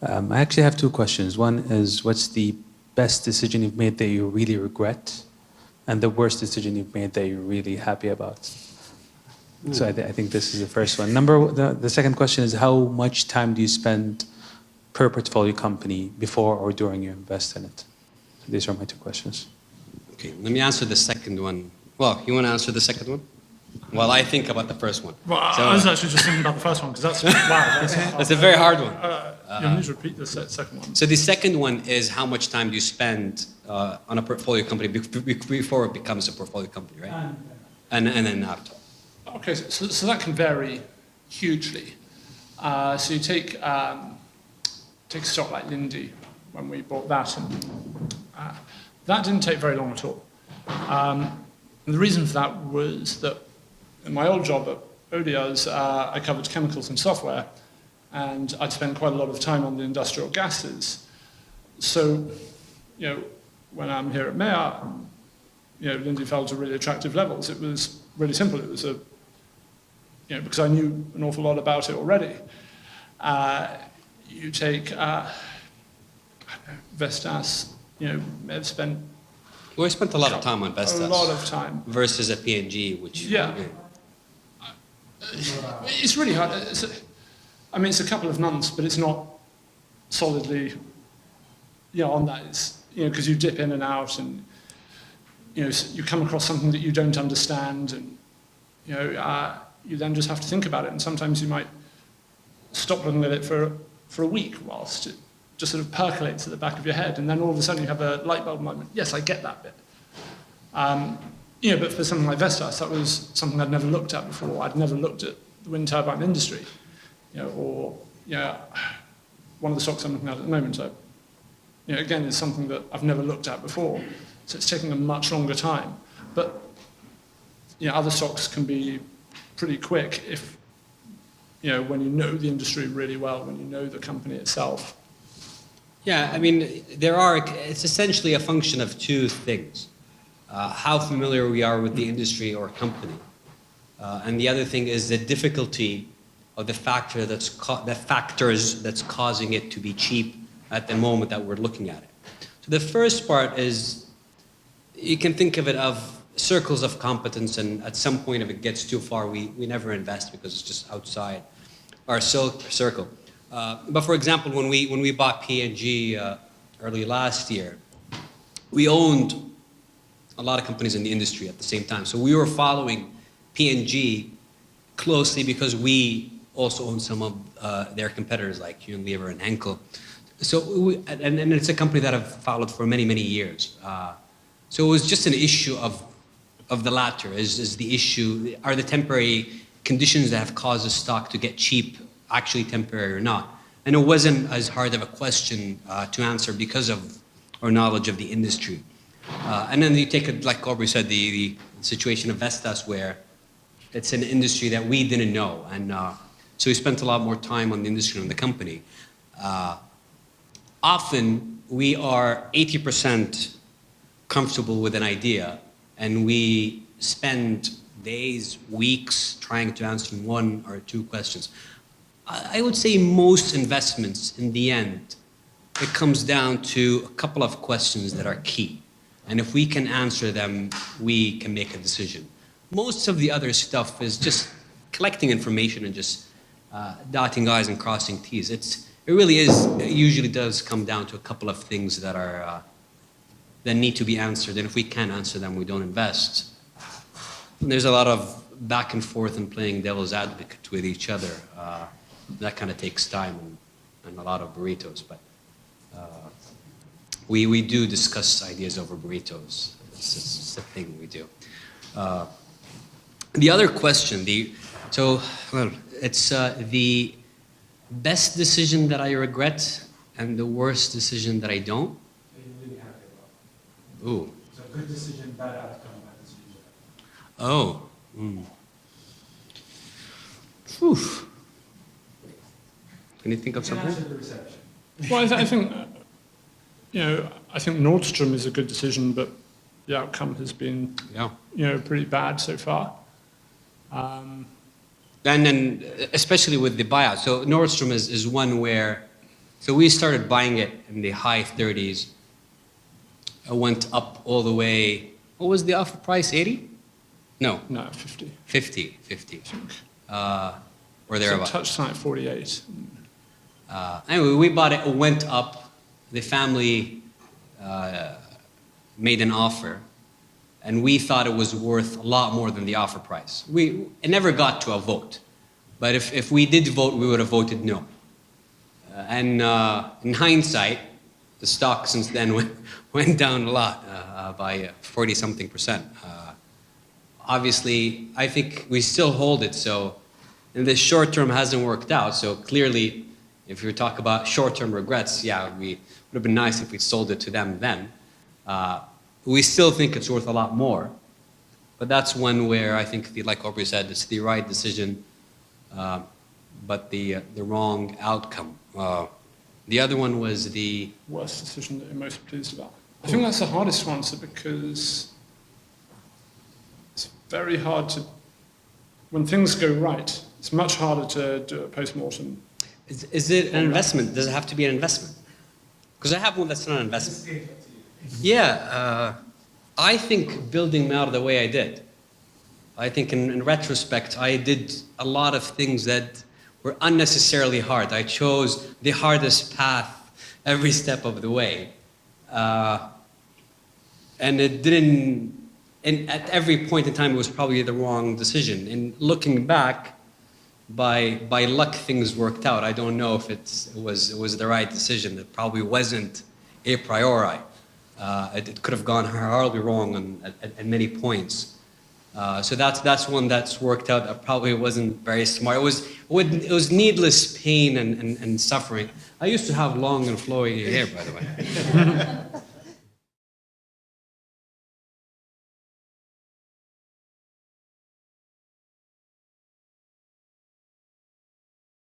I actually have two questions. One is, what's the best decision you've made that you really regret, and the worst decision you've made that you're really happy about? So I think this is the first one. The second question is, how much time do you spend per portfolio company before or during you invest in it? So these are my two questions. Okay, let me answer the second one. Well, you want to answer the second one? Well, I think about the first one. Well, I was actually just thinking about the first one, because that's, wow. That's a very hard one. You need to repeat the second one. So the second one is how much time do you spend on a portfolio company before it becomes a portfolio company, right? And then after. Okay, so that can vary hugely. So you take a stock like Lindy, when we bought that, and that didn't take very long at all. And the reason for that was that in my old job at Odias, I covered chemicals and software, and I'd spent quite a lot of time on the industrial gases. So, when I'm here at Mayer, Lindy fell to really attractive levels. It was really simple. It was because I knew an awful lot about it already. You take Vestas, may have spent. Well, I spent a lot of time on Vestas. A lot of time. Versus a P&G, which. Yeah. It's really hard. It's a couple of months, but it's not solidly, on that. It's, because you dip in and out, and, you come across something that you don't understand, and, you then just have to think about it. And sometimes you might stop looking at it for a week whilst it just sort of percolates at the back of your head, and then all of a sudden you have a light bulb moment. Yes, I get that bit. But for something like Vestas, that was something I'd never looked at before. I'd never looked at the wind turbine industry, or one of the stocks I'm looking at the moment. Again, is something that I've never looked at before, so it's taking a much longer time. But other stocks can be pretty quick if when you know the industry really well, when you know the company itself. Yeah, it's essentially a function of two things. How familiar we are with the industry or company. And the other thing is the difficulty of the factors that's causing it to be cheap at the moment that we're looking at it. So the first part is, you can think of it of circles of competence, and at some point if it gets too far, we never invest because it's just outside our circle. But for example, when we bought P&G early last year, we owned a lot of companies in the industry at the same time. So we were following P&G closely because we also own some of their competitors like Unilever and Henkel. So and it's a company that I've followed for many, many years. So it was just an issue of the latter. Is the issue, are the temporary conditions that have caused the stock to get cheap actually temporary or not? And it wasn't as hard of a question to answer because of our knowledge of the industry. And then you take, like Aubrey said, the situation of Vestas, where it's an industry that we didn't know. And so we spent a lot more time on the industry and the company. Often we are 80% comfortable with an idea, and we spend days, weeks trying to answer one or two questions. I would say most investments, in the end, it comes down to a couple of questions that are key. And if we can answer them, we can make a decision. Most of the other stuff is just collecting information and just dotting I's and crossing T's. It usually does come down to a couple of things that are that need to be answered. And if we can't answer them, we don't invest. And there's a lot of back and forth and playing devil's advocate with each other. That kind of takes time and a lot of burritos. But we do discuss ideas over burritos. It's a thing we do. The other question, it's the best decision that I regret and the worst decision that I don't. Really happy about. Ooh. It's a good decision, bad outcome, bad decision. Oh. Mm. Whew. Can you think of something? Answer the reception. Well, I think, I think Nordstrom is a good decision, but the outcome has been, pretty bad so far. And then, especially with the buyout. So Nordstrom is one where So we started buying it in the high 30s. It went up all the way. What was the offer price? 80? No, No, 50. 50. Or So thereabouts. touchdown at 48. Anyway, we bought it. It went up. The family made an offer, and we thought it was worth a lot more than the offer price. It never got to a vote, but if we did vote, we would have voted no. And in hindsight, the stock since then went down a lot by 40-something%. Obviously, I think we still hold it. So, in the short term, hasn't worked out. So clearly, if you talk about short-term regrets, yeah, we would have been nice if we sold it to them then. We still think it's worth a lot more, but that's one where I think, like Aubrey said, it's the right decision, but the wrong outcome. The other one was the Worst decision that you're most pleased about? I think that's the hardest to answer because it's very hard to, when things go right, it's much harder to do a post-mortem. is it an investment? Does it have to be an investment? Because I have one that's not an investment. Yeah, I think building Maur the way I did. I think in retrospect, I did a lot of things that were unnecessarily hard. I chose the hardest path every step of the way. And it didn't, and at every point in time, it was probably the wrong decision. And looking back, by luck, things worked out. I don't know if it was the right decision. It probably wasn't a priori. It could have gone horribly wrong at many points. So that's one that's worked out. That probably wasn't very smart. It was needless pain and suffering. I used to have long and flowy hair, by the way.